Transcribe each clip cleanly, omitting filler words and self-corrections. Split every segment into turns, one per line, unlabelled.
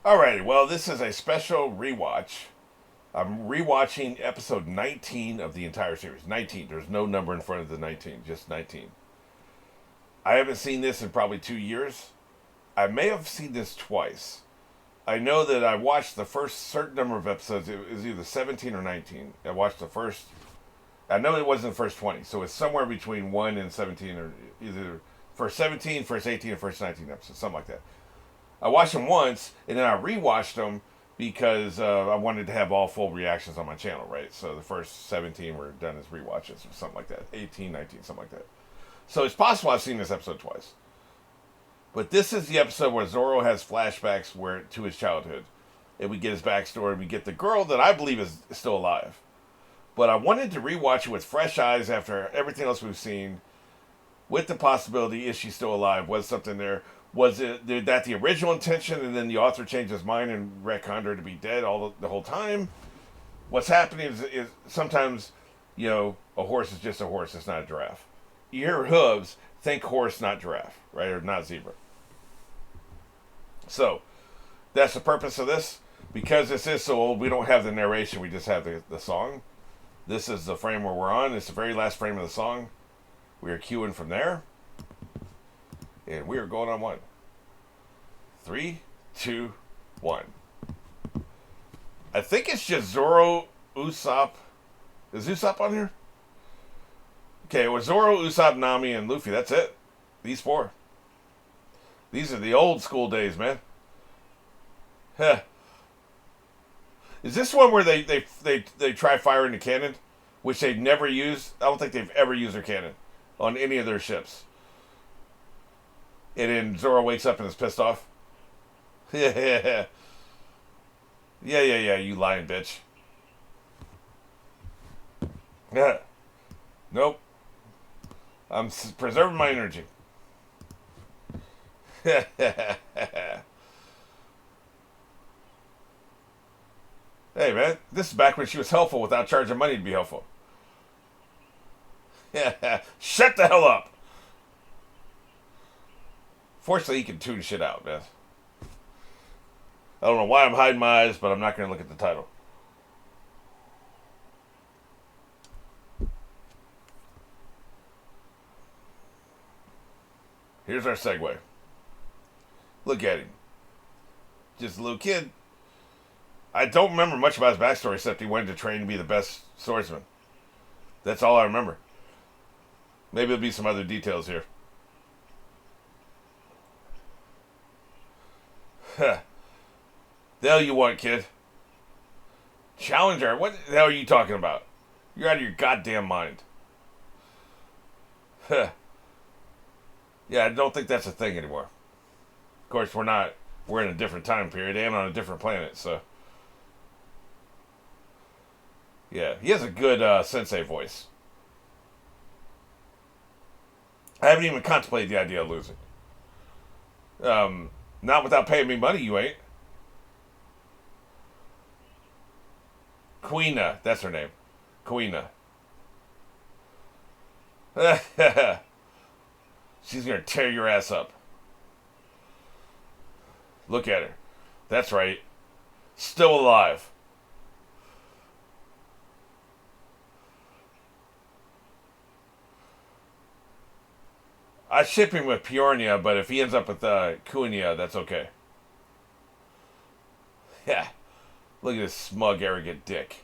Alrighty, well, this is a special rewatch. I'm rewatching episode 19 of the entire series. 19. There's no number in front of the 19, just 19. I haven't seen this in probably 2 years. I may have seen this twice. I know that I watched the first certain number of episodes. It was either 17 or 19. I watched the first. I know it wasn't the first 20, so it's somewhere between 1 and 17, or either first 17, first 18, or first 19 episodes, something like that. I watched them once, and then I rewatched them because I wanted to have all full reactions on my channel, right? So the first 17 were done as rewatches or something like that. 18, 19, something like that. So it's possible I've seen this episode twice. But this is the episode where Zoro has flashbacks to his childhood. And we get his backstory. We get the girl that I believe is still alive. But I wanted to rewatch it with fresh eyes after everything else we've seen. With the possibility, is she still alive? Was something there? Was that the original intention, and then the author changed his mind and retconned her to be dead the whole time? What's happening is sometimes, a horse is just a horse. It's not a giraffe. You hear hooves, think horse, not giraffe, right? Or not zebra. So, that's the purpose of this. Because this is so old, we don't have the narration. We just have the song. This is the frame where we're on. It's the very last frame of the song. We are cueing from there. And we are going on one. 3, 2, 1. I think it's just Zoro, Usopp. Is Usopp on here? Okay, it was Zoro, Usopp, Nami, and Luffy. That's it. These 4. These are the old school days, man. Huh. Is this one where they try firing the cannon? Which they've never used? I don't think they've ever used their cannon on any of their ships. And then Zoro wakes up and is pissed off. Yeah, you lying bitch. Yeah. Nope. I'm preserving my energy. Hey, man. This is back when she was helpful without charging money to be helpful. Shut the hell up. Fortunately, he can tune shit out, man. I don't know why I'm hiding my eyes, but I'm not going to look at the title. Here's our segue. Look at him. Just a little kid. I don't remember much about his backstory except he wanted to train to be the best swordsman. That's all I remember. Maybe there'll be some other details here. Huh. The hell you want, kid? Challenger? What the hell are you talking about? You're out of your goddamn mind. Huh. Yeah, I don't think that's a thing anymore. Of course, we're not. We're in a different time period and on a different planet, so. Yeah, he has a good sensei voice. I haven't even contemplated the idea of losing. Not without paying me money, you ain't. Queena, that's her name. Queena. She's gonna tear your ass up. Look at her. That's right. Still alive. I ship him with Peornia, but if he ends up with Cunha, that's okay. Yeah. Look at this smug, arrogant dick.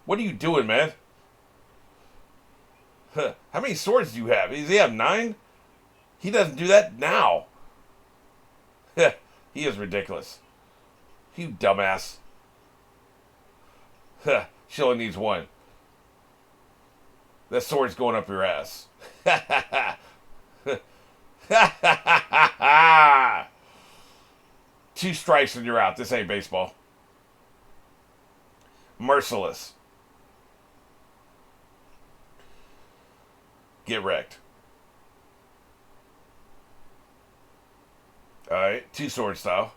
What are you doing, man? Huh. How many swords do you have? Does he have 9? He doesn't do that now. He is ridiculous. You dumbass. She only needs 1. That sword's going up your ass. 2 strikes and you're out. This ain't baseball. Merciless. Get wrecked. Alright, 2 sword style.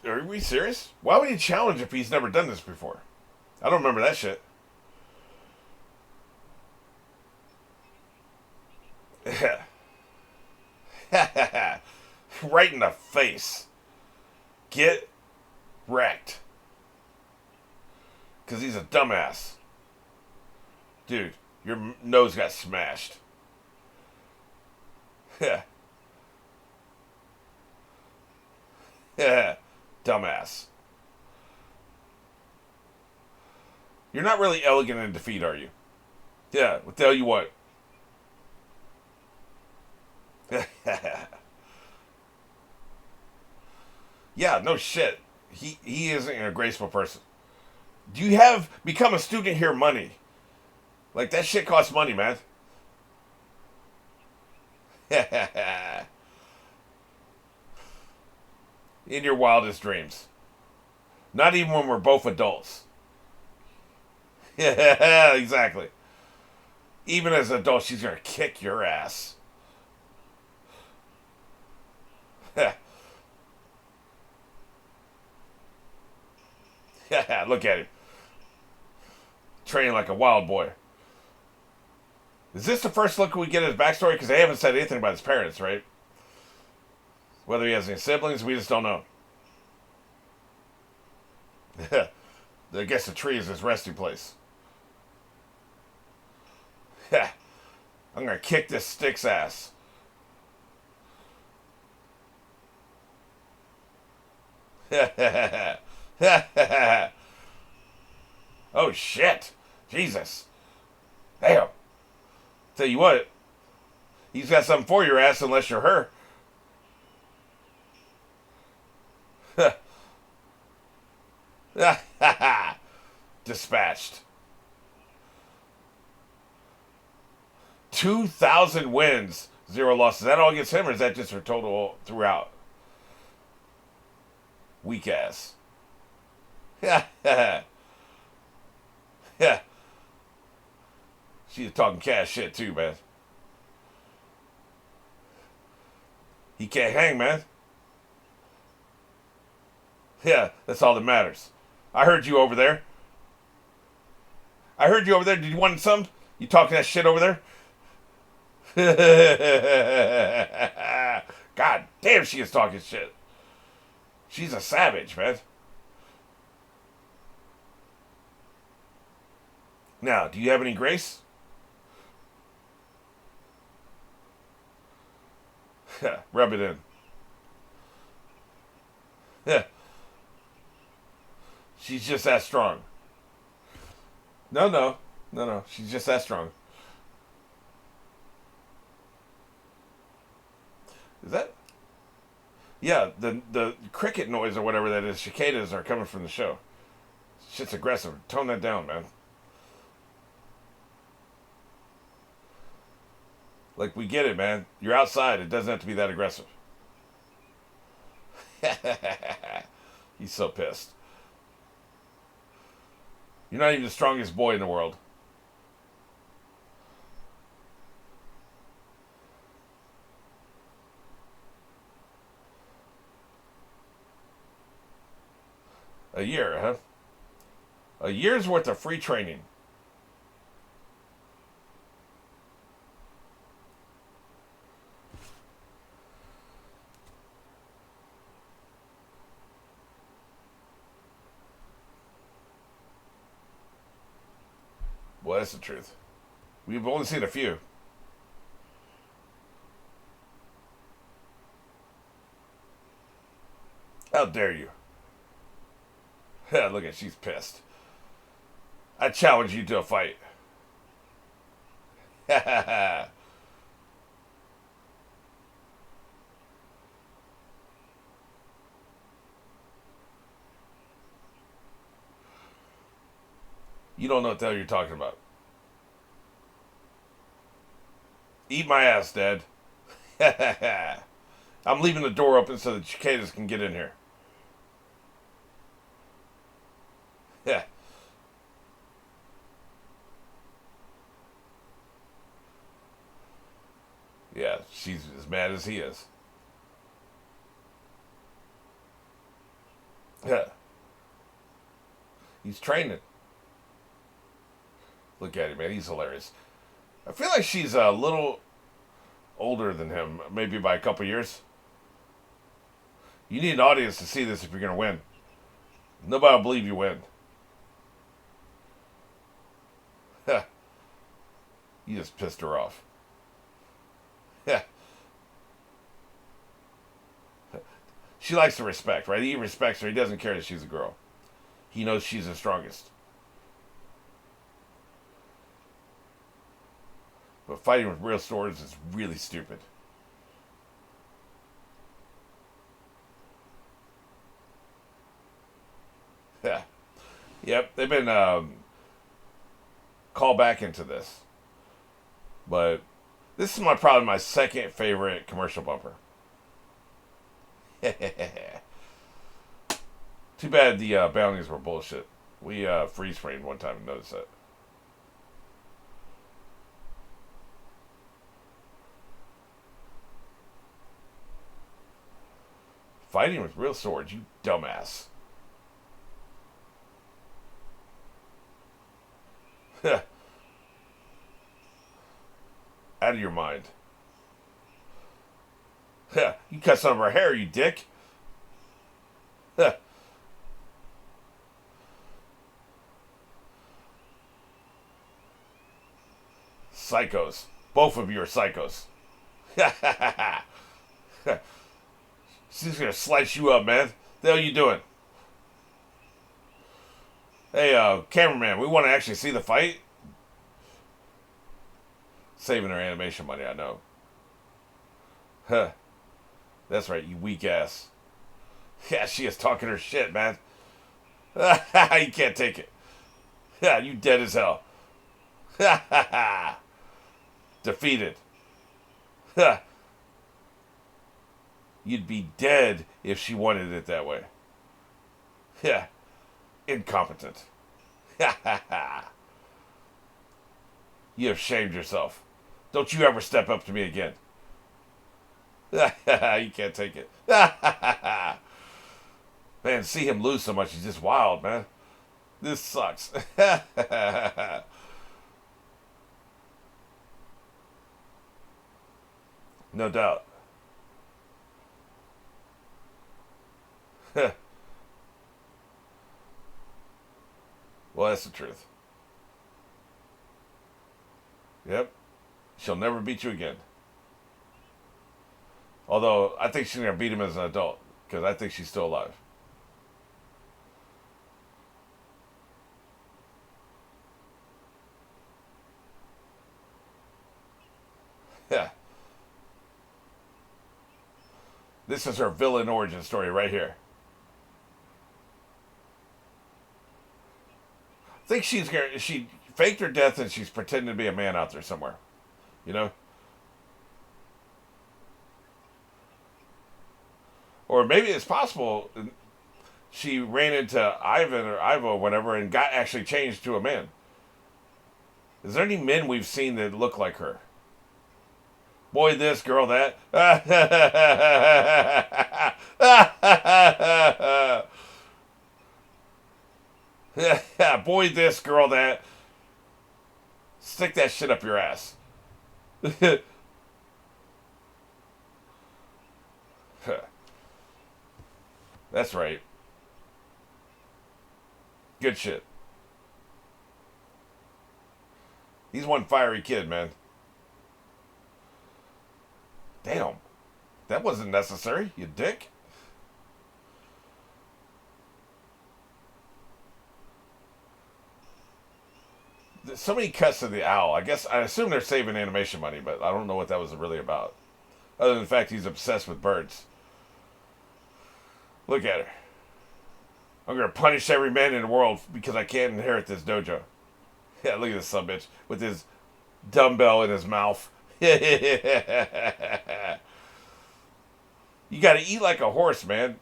Are we serious? Why would he challenge if he's never done this before? I don't remember that shit. Right in the face. Get wrecked. Because he's a dumbass. Dude, your nose got smashed. Dumbass. You're not really elegant in defeat, are you? Yeah, what the hell you want? Yeah, no shit. He isn't a graceful person. Do you have become a student here money? Like that shit costs money, man. In your wildest dreams. Not even when we're both adults. Yeah, exactly. Even as an adult, she's gonna kick your ass. Look at him. Training like a wild boy. Is this the first look we get at his backstory? Because they haven't said anything about his parents, right? Whether he has any siblings, we just don't know. I guess the tree is his resting place. I'm gonna kick this stick's ass. Oh shit. Jesus. Damn. Tell you what, he's got something for your ass unless you're her. Dispatched. 2,000 wins, 0 losses. That all gets him, or is that just her total throughout? Weak ass. Yeah. Yeah. She's talking cash shit too, man. He can't hang, man. Yeah, that's all that matters. I heard you over there. Did you want some? You talking that shit over there? God damn, she is talking shit. She's a savage, man. Now, do you have any grace? Rub it in. Yeah. She's just that strong. No. She's just that strong. Is that? Yeah, the cricket noise or whatever that is, cicadas are coming from the show. Shit's aggressive. Tone that down, man. Like, we get it, man. You're outside. It doesn't have to be that aggressive. He's so pissed. You're not even the strongest boy in the world. A year, huh? A year's worth of free training. Well, that's the truth. We've only seen a few. How dare you? Look at, she's pissed. I challenge you to a fight. You don't know what the hell you're talking about. Eat my ass, Dad. I'm leaving the door open so the cicadas can get in here. Yeah. Yeah, she's as mad as he is. Yeah. He's training. Look at him, man. He's hilarious. I feel like she's a little older than him, maybe by a couple years. You need an audience to see this if you're going to win. Nobody will believe you win. You just pissed her off. She likes the respect, right? He respects her. He doesn't care that she's a girl. He knows she's the strongest. But fighting with real swords is really stupid. Yeah. Yep, they've been called back into this. But this is probably my second favorite commercial bumper. Too bad the bounties were bullshit. We freeze framed one time and noticed that. Fighting with real swords, you dumbass. Out of your mind. You cut some of her hair, you dick. Psychos. Both of you are psychos. She's gonna slice you up, man. The hell you doing? Hey, cameraman, we want to actually see the fight. Saving her animation money, I know. Huh. That's right, you weak ass. Yeah, she is talking her shit, man. You can't take it. Yeah, you dead as hell. Defeated. You'd be dead if she wanted it that way. Yeah. Incompetent. You have shamed yourself. Don't you ever step up to me again. You can't take it. Man, see him lose so much, he's just wild, man. This sucks. No doubt. Well, that's the truth. Yep. She'll never beat you again. Although, I think she's going to beat him as an adult. Because I think she's still alive. Yeah. This is her villain origin story right here. I think she faked her death and she's pretending to be a man out there somewhere. You know? Or maybe it's possible she ran into Ivan or Ivo or whatever and got actually changed to a man. Is there any men we've seen that look like her? Boy this, girl that. Boy this, girl that. Stick that shit up your ass. That's right. Good shit. He's one fiery kid, man. Damn. That wasn't necessary, you dick. There's so many cuts to the owl. I assume they're saving animation money, but I don't know what that was really about. Other than the fact he's obsessed with birds. Look at her. I'm going to punish every man in the world because I can't inherit this dojo. Yeah, look at this subbitch with his dumbbell in his mouth. You got to eat like a horse, man.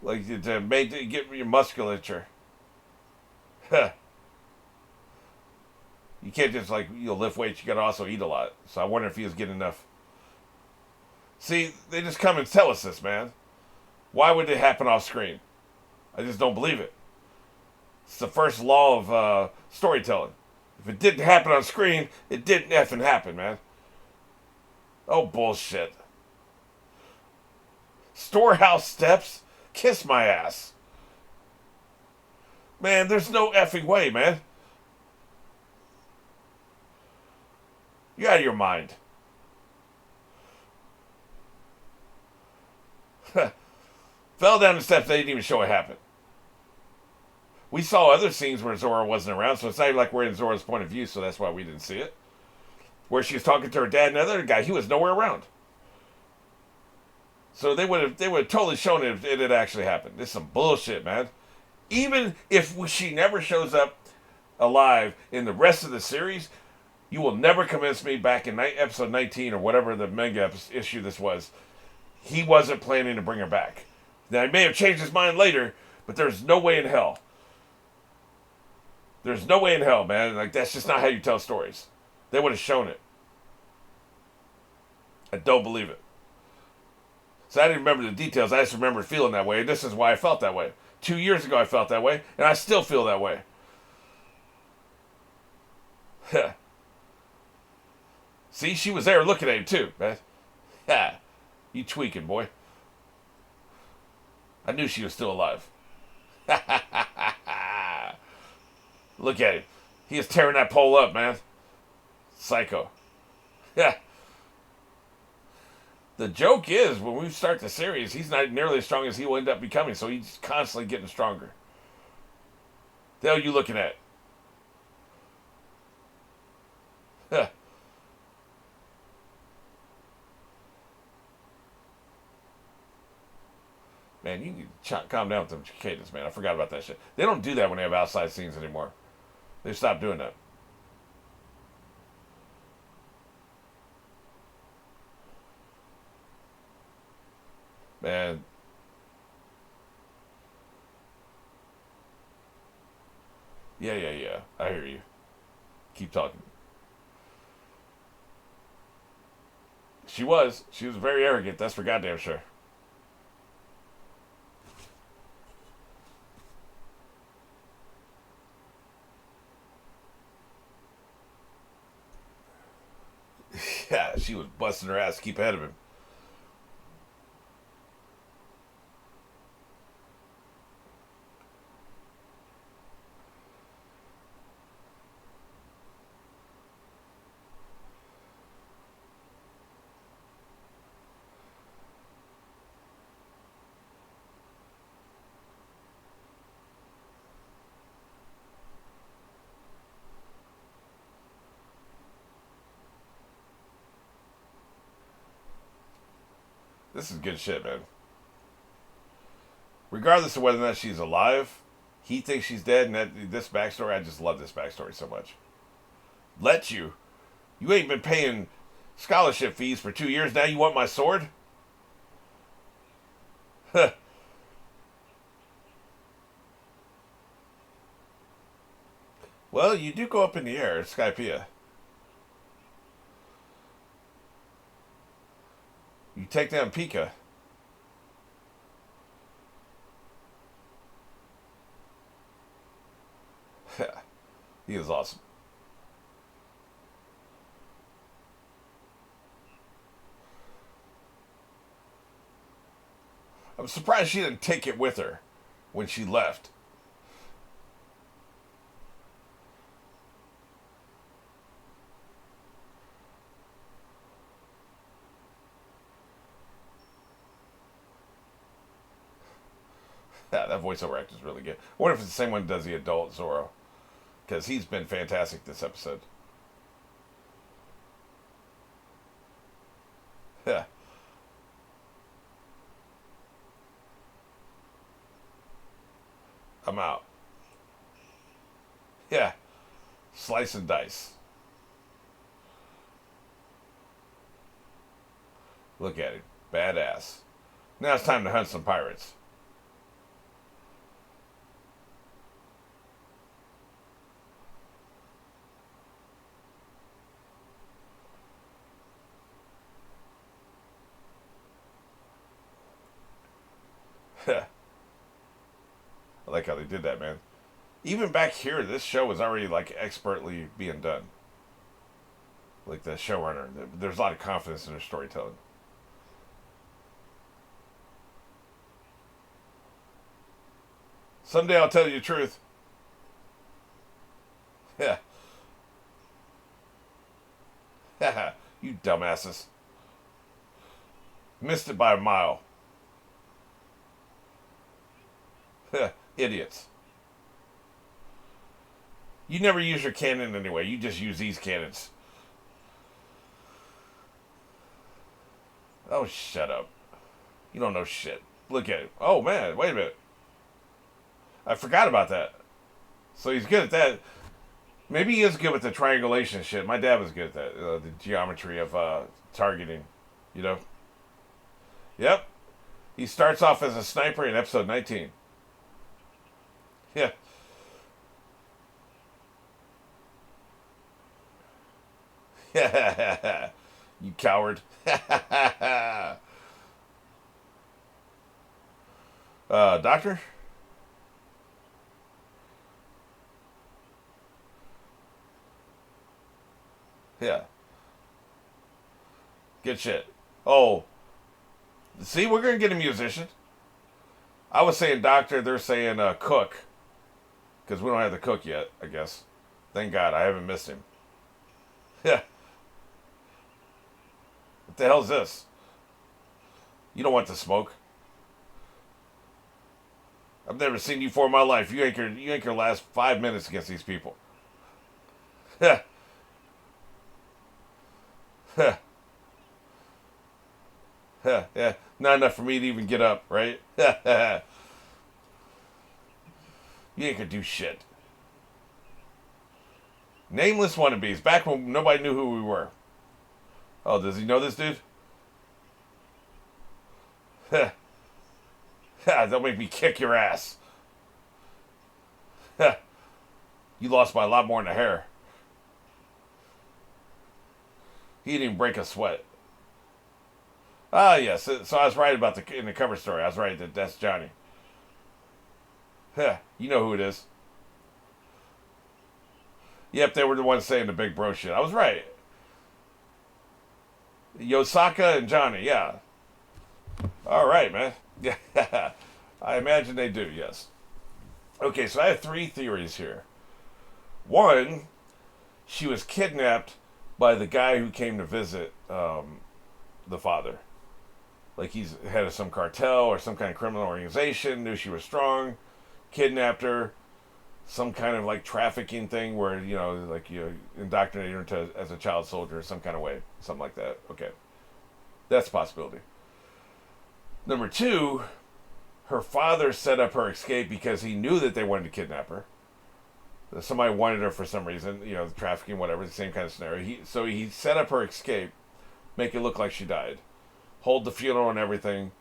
Like to get your musculature. You can't just lift weights. You got to also eat a lot. So I wonder if he was getting enough. See, they just come and tell us this, man. Why would it happen off screen? I just don't believe it. It's the first law of storytelling. If it didn't happen on screen, it didn't effing happen, man. Oh, bullshit. Storehouse steps? Kiss my ass. Man, there's no effing way, man. You're out of your mind. Fell down the steps, they didn't even show it happen. We saw other scenes where Zora wasn't around, so it's not even like we're in Zora's point of view, so that's why we didn't see it. Where she was talking to her dad and another guy, he was nowhere around. So they would have totally shown it if it had actually happened. This is some bullshit, man. Even if she never shows up alive in the rest of the series, you will never convince me back in episode 19 or whatever the manga issue this was, he wasn't planning to bring her back. Now, he may have changed his mind later, but there's no way in hell. There's no way in hell, man. Like, that's just not how you tell stories. They would have shown it. I don't believe it. So I didn't remember the details. I just remember feeling that way. And this is why I felt that way. 2 years ago I felt that way. And I still feel that way. See, she was there looking at him too, man. Yeah. You tweaking, boy. I knew she was still alive. Look at him. He is tearing that pole up, man. Psycho. Yeah. The joke is, when we start the series, he's not nearly as strong as he will end up becoming, so he's constantly getting stronger. The hell are you looking at? Huh. Man, you need to calm down with them cicadas, man. I forgot about that shit. They don't do that when they have outside scenes anymore. They stopped doing that. Man. Yeah. I hear you. Keep talking. She was. She was very arrogant. That's for goddamn sure. Yeah, she was busting her ass to keep ahead of him. This is good shit, man. Regardless of whether or not she's alive, he thinks she's dead, and this backstory, I just love this backstory so much. Let you? You ain't been paying scholarship fees for 2 years, now you want my sword? Huh. Well, you do go up in the air, Skypea. You take down Pika. He is awesome. I'm surprised she didn't take it with her when she left. Yeah, that voiceover actor is really good. I wonder if it's the same one that does the adult Zoro. Because he's been fantastic this episode. Yeah. I'm out. Yeah. Slice and dice. Look at him. Badass. Now it's time to hunt some pirates. I like how they did that, man. Even back here, this show was already like expertly being done. like the showrunner. There's a lot of confidence in their storytelling. Someday I'll tell you the truth. Yeah. You dumbasses. Missed it by a mile. Idiots. You never use your cannon anyway. You just use these cannons. Oh, shut up. You don't know shit. Look at it. Oh, man. Wait a minute. I forgot about that. So he's good at that. Maybe he is good with the triangulation shit. My dad was good at that. The geometry of targeting. You know? Yep. He starts off as a sniper in episode 19. Yeah. You coward. Doctor? Yeah. Good shit. Oh. See, we're going to get a musician. I was saying doctor, they're saying cook. Because we don't have the cook yet, I guess. Thank God, I haven't missed him. Yeah. What the hell is this? You don't want the smoke. I've never seen you for my life. You ain't your last 5 minutes against these people. Yeah. Yeah. Not enough for me to even get up, right? You ain't gonna do shit. Nameless wannabes. Back when nobody knew who we were. Oh, does he know this dude? Don't make me kick your ass. You lost by a lot more than a hair. He didn't even break a sweat. Ah, yes. So I was right about in the cover story. I was right that's Johnny. You know who it is. Yep, they were the ones saying the big bro shit. I was right. Yosaka and Johnny, yeah. All right, man. Yeah, I imagine they do, yes. Okay, so I have 3 theories here. One, she was kidnapped by the guy who came to visit the father. Like he's head of some cartel or some kind of criminal organization, knew she was strong, kidnapped her, some kind of like trafficking thing where, you know, like you indoctrinate her into, as a child soldier some kind of way. Something like that. Okay. That's a possibility. Number 2, her father set up her escape because he knew that they wanted to kidnap her. Somebody wanted her for some reason, you know, trafficking, whatever, the same kind of scenario. So he set up her escape, make it look like she died, hold the funeral and everything,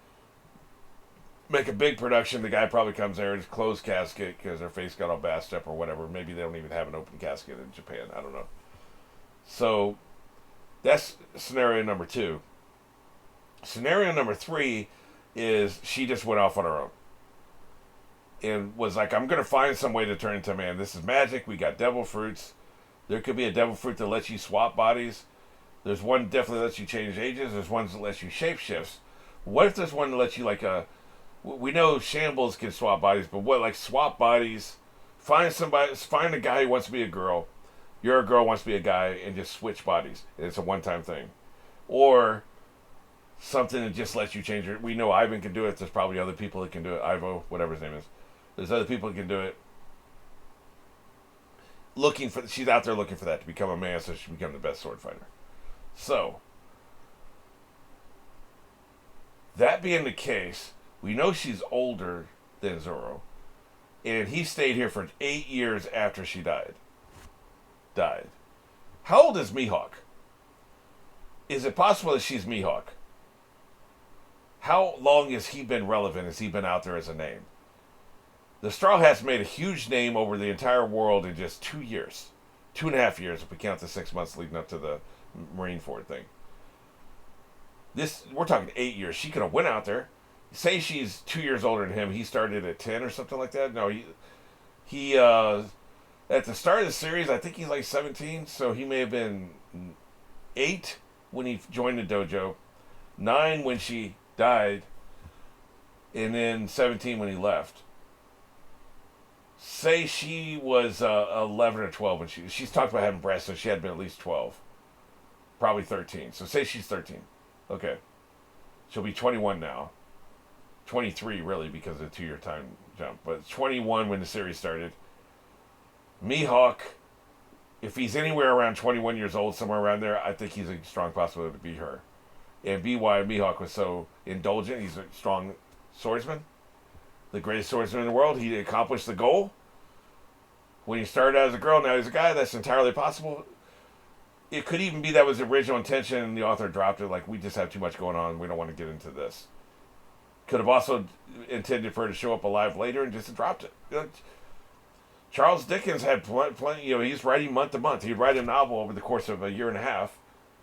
make a big production. The guy probably comes there, it's closed casket because her face got all bashed up or whatever. Maybe they don't even have an open casket in Japan. I don't know. So that's scenario number 2. Scenario number 3 is she just went off on her own and was like, I'm going to find some way to turn into a man. This is magic. We got devil fruits. There could be a devil fruit that lets you swap bodies. There's one definitely lets you change ages. There's ones that lets you shape shifts. What if there's one that lets you we know shambles can swap bodies, but what, like swap bodies, find a guy who wants to be a girl. You're a girl wants to be a guy and just switch bodies. And it's a one-time thing. Or something that just lets you change it. We know Ivan can do it. There's probably other people that can do it. Ivo, whatever his name is. There's other people that can do it. She's out there looking for that to become a man so she can become the best sword fighter. So, that being the case, we know she's older than Zoro. And he stayed here for 8 years after she died. How old is Mihawk? Is it possible that she's Mihawk? How long has he been relevant? Has he been out there as a name? The Straw Hats made a huge name over the entire world in just 2 years. 2.5 years if we count the 6 months leading up to the Marineford thing. We're talking 8 years. She could have went out there. Say she's 2 years older than him. He started at 10 or something like that. No, he at the start of the series, I think he's like 17, so he may have been 8 when he joined the dojo, 9 when she died, and then 17 when he left. Say she was 11 or 12 when she's talked about having breasts, so she had been at least 12, probably 13. So say she's 13. Okay, she'll be 21 now. 23 really because of the 2-year time jump, but 21 when the series started. Mihawk, if he's anywhere around 21 years old, somewhere around there, I think he's a strong possibility to be her. And why Mihawk was so indulgent. He's a strong swordsman, the greatest swordsman in the world. He accomplished the goal. When he started out as a girl, now he's a guy. That's entirely possible. It could even be that was the original intention and the author dropped it, like, we just have too much going on, we don't want to get into this. Could have also intended for her to show up alive later and just dropped it. Charles Dickens had plenty, he's writing month to month. He'd write a novel over the course of a year and a half.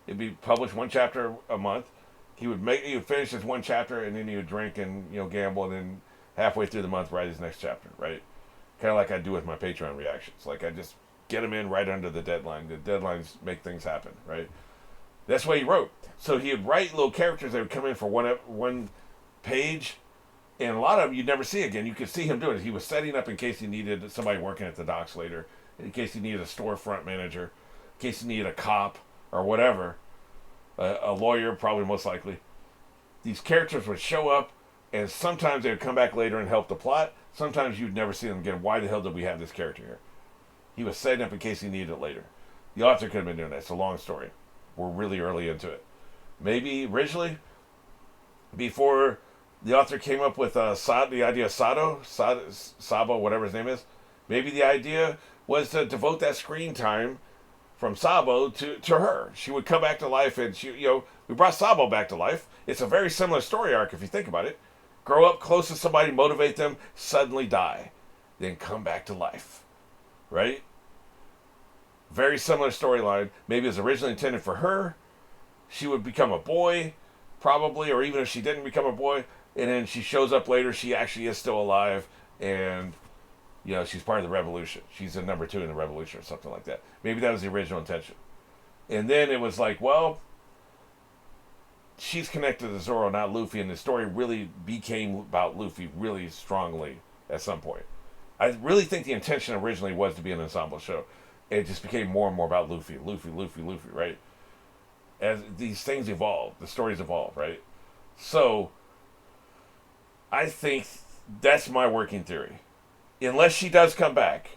It'd be published one chapter a month. He would finish his one chapter, and then he would drink and gamble, and then halfway through the month write his next chapter, right? Kind of like I do with my Patreon reactions. Like, I just get them in right under the deadline. The deadlines make things happen, right? That's what he wrote. So he would write little characters that would come in for one page, and a lot of them you'd never see again. You could see him doing it. He was setting up in case he needed somebody working at the docks later, in case he needed a storefront manager, in case he needed a cop or whatever, a lawyer probably most likely. These characters would show up, and sometimes they would come back later and help the plot. Sometimes you'd never see them again. Why the hell did we have this character here? He was setting up in case he needed it later. The author could have been doing that. It's a long story. We're really early into it. Maybe originally, before the author came up with the idea of Sabo, whatever his name is, maybe the idea was to devote that screen time from Sabo to her. She would come back to life, and we brought Sabo back to life. It's a very similar story arc if you think about it. Grow up close to somebody, motivate them, suddenly die, then come back to life, right? Very similar storyline. Maybe it was originally intended for her. She would become a boy, probably, or even if she didn't become a boy, and then she shows up later, she actually is still alive, and she's part of the revolution. She's a number 2 in the revolution or something like that. Maybe that was the original intention. And then it was like, well, she's connected to Zoro, not Luffy, and the story really became about Luffy really strongly at some point. I really think the intention originally was to be an ensemble show. It just became more and more about Luffy, right? As these things evolve, the stories evolve, right? So, I think that's my working theory. Unless she does come back.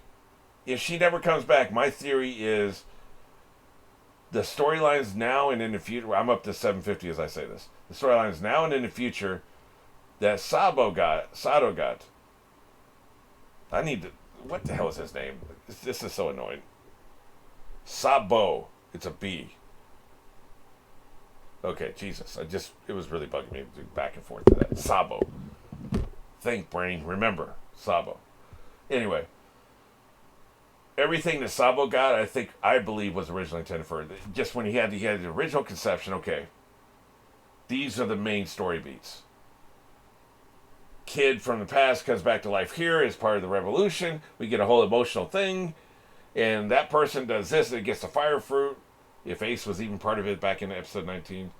If she never comes back, my theory is the storylines now and in the future, I'm up to 750 as I say this, the storylines now and in the future that Sado got, I need to, what the hell is his name? This is so annoying. Sabo, it's a B. Okay, Jesus, it was really bugging me back and forth to that. Sabo. Think, brain, remember, Sabo. Anyway, everything that Sabo got, I believe was originally intended for her. Just when he had the original conception, okay, these are the main story beats. Kid from the past comes back to life here as part of the revolution. We get a whole emotional thing, and that person does this, and it gets the fire fruit. If Ace was even part of it back in episode 19,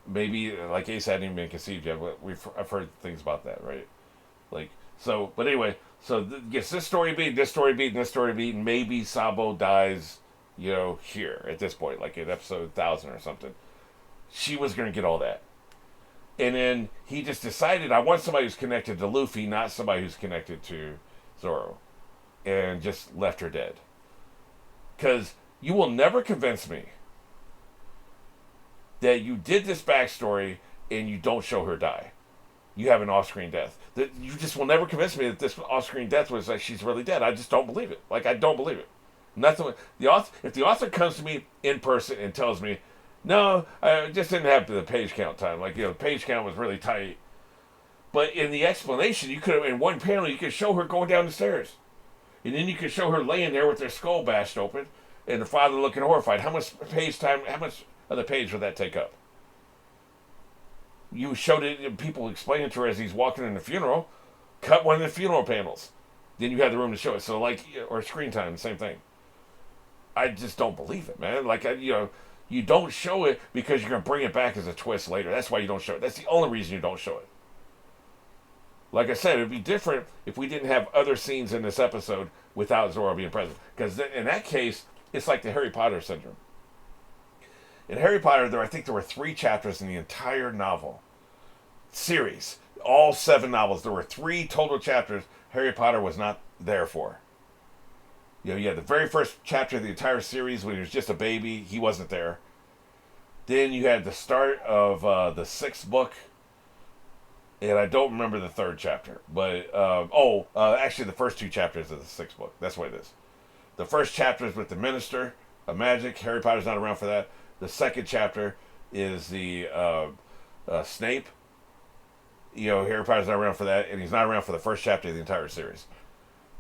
maybe like Ace hadn't even been conceived yet, but I've heard things about that, right? But anyway, gets this story beat, and this story beat, and maybe Sabo dies, here at this point, like in episode 1000 or something. She was going to get all that. And then he just decided, I want somebody who's connected to Luffy, not somebody who's connected to Zoro. And just left her dead. Because you will never convince me that you did this backstory and you don't show her die. You have an off-screen death. That you just will never convince me that this off-screen death was like she's really dead. I just don't believe it. I don't believe it. Nothing. If the author comes to me in person and tells me, no, I just didn't have the page count time. The page count was really tight. But in the explanation, you could have, in one panel, you could show her going down the stairs. And then you could show her laying there with her skull bashed open and the father looking horrified. How much page time, how much of the page would that take up? You showed it, people explaining to her as he's walking in the funeral. Cut one of the funeral panels. Then you had the room to show it. So or screen time, same thing. I just don't believe it, man. You don't show it because you're going to bring it back as a twist later. That's why you don't show it. That's the only reason you don't show it. Like I said, it'd be different if we didn't have other scenes in this episode without Zoro being present. Because in that case, it's like the Harry Potter syndrome. In Harry Potter, I think there were 3 chapters in the entire novel series. All 7 novels. There were 3 total chapters Harry Potter was not there for. You had the very first chapter of the entire series when he was just a baby. He wasn't there. Then you had the start of the 6th book. And I don't remember the 3rd chapter. But, actually the first 2 chapters of the 6th book. That's what it is. The first chapter is with the Minister of Magic. Harry Potter's not around for that. The 2nd chapter is the Snape. Harry Potter's not around for that. And he's not around for the first chapter of the entire series.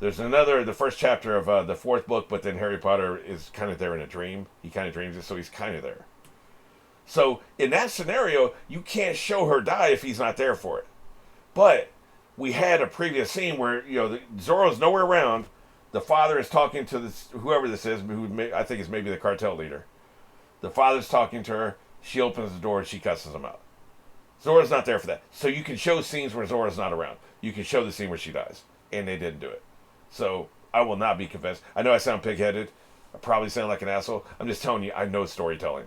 There's the first chapter of the 4th book, but then Harry Potter is kind of there in a dream. He kind of dreams it, so he's kind of there. So, in that scenario, you can't show her die if he's not there for it. But, we had a previous scene where, Zoro's nowhere around. The father is talking to whoever this is, who I think is maybe the cartel leader. The father's talking to her. She opens the door and she cusses him out. Zoro's not there for that. So, you can show scenes where Zoro's not around. You can show the scene where she dies. And they didn't do it. So, I will not be convinced. I know I sound pig-headed. I probably sound like an asshole. I'm just telling you, I know storytelling.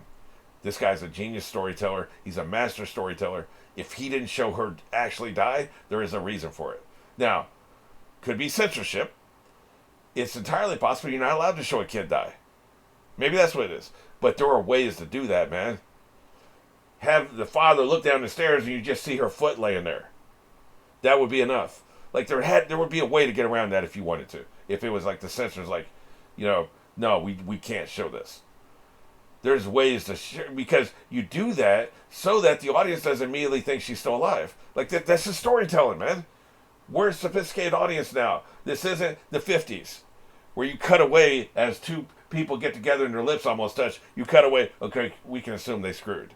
This guy's a genius storyteller. He's a master storyteller. If he didn't show her actually die, there is a reason for it. Now, could be censorship. It's entirely possible you're not allowed to show a kid die. Maybe that's what it is. But there are ways to do that, man. Have the father look down the stairs and you just see her foot laying there. That would be enough. Like, there would be a way to get around that if you wanted to. If it was like the censors, like, no, we can't show this. There's ways to because you do that so that the audience doesn't immediately think she's still alive. Like, that's the storytelling, man. We're a sophisticated audience now. This isn't the 50s, where you cut away as 2 people get together and their lips almost touch. You cut away, okay, we can assume they screwed.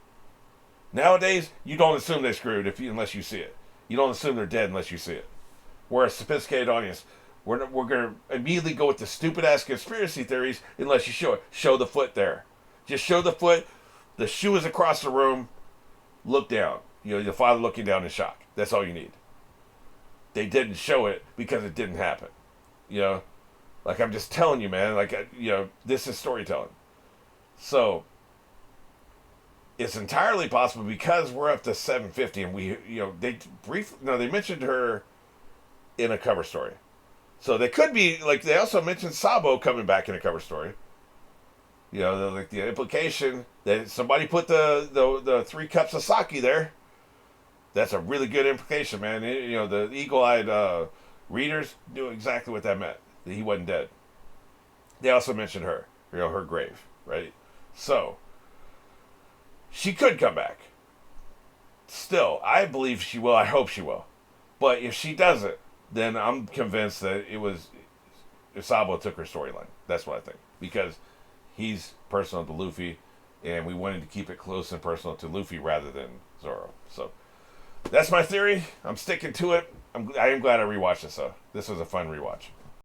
Nowadays, you don't assume they screwed unless you see it. You don't assume they're dead unless you see it. We're a sophisticated audience. We're going to immediately go with the stupid-ass conspiracy theories unless you show it. Show the foot there. Just show the foot. The shoe is across the room. Look down. The father looking down in shock. That's all you need. They didn't show it because it didn't happen. Like, I'm just telling you, man. Like, this is storytelling. So, it's entirely possible because we're up to 750 and they mentioned her in a cover story. So they could be, like, they also mentioned Sabo coming back in a cover story. The implication that somebody put the 3 cups of sake there. That's a really good implication, man. The eagle-eyed readers knew exactly what that meant. That he wasn't dead. They also mentioned her. Her grave, right? So, she could come back. Still, I believe she will. I hope she will. But if she doesn't, then I'm convinced that it was Sabo took her storyline. That's what I think. Because he's personal to Luffy, and we wanted to keep it close and personal to Luffy rather than Zoro. So, that's my theory. I'm sticking to it. I am glad I rewatched this, though. This was a fun rewatch.